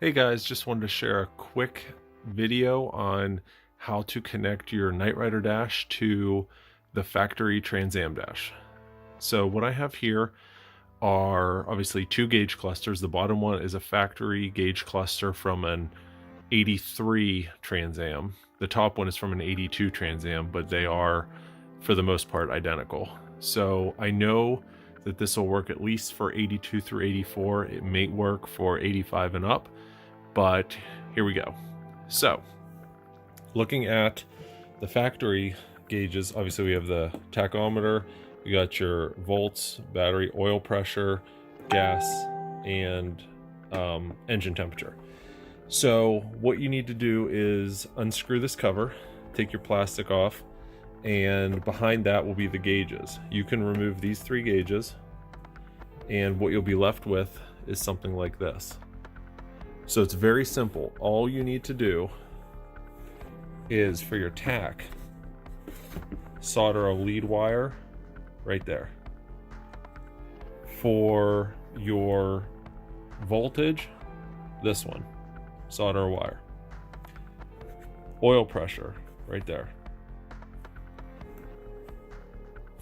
Hey guys, just wanted to share a quick video on how to connect your Knight Rider dash to the factory Trans Am dash. So what I have here are obviously two gauge clusters. The bottom one is a factory gauge cluster from an 83 Trans Am. The top one is from an 82 Trans Am, but they are for the most part identical. So I know that this will work at least for 82 through 84. It may work for 85 and up, but here we go. So looking at the factory gauges, obviously we have the tachometer, you got your volts, battery, oil pressure, gas, and engine temperature. So what you need to do is unscrew this cover, take your plastic off, and behind that will be the gauges. You can remove these three gauges, and what you'll be left with is something like this. So it's very simple. All you need to do is, for your tach, solder a lead wire right there. For your voltage, this one, solder a wire. Oil pressure, right there.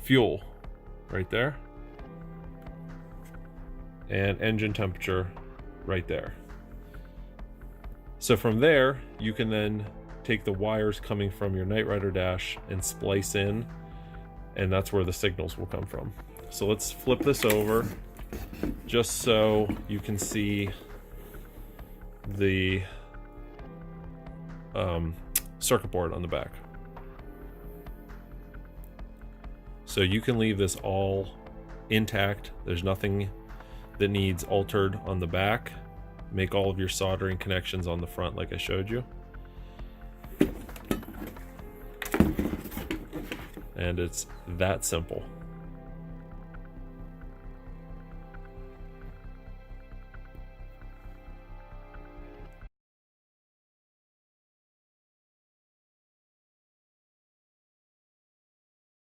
Fuel, right there. And engine temperature, right there. So from there, you can then take the wires coming from your Knight Rider dash and splice in, and that's where the signals will come from. So let's flip this over just so you can see the circuit board on the back. So you can leave this all intact. There's nothing that needs altered on the back. Make all of your soldering connections on the front like I showed you. And it's that simple.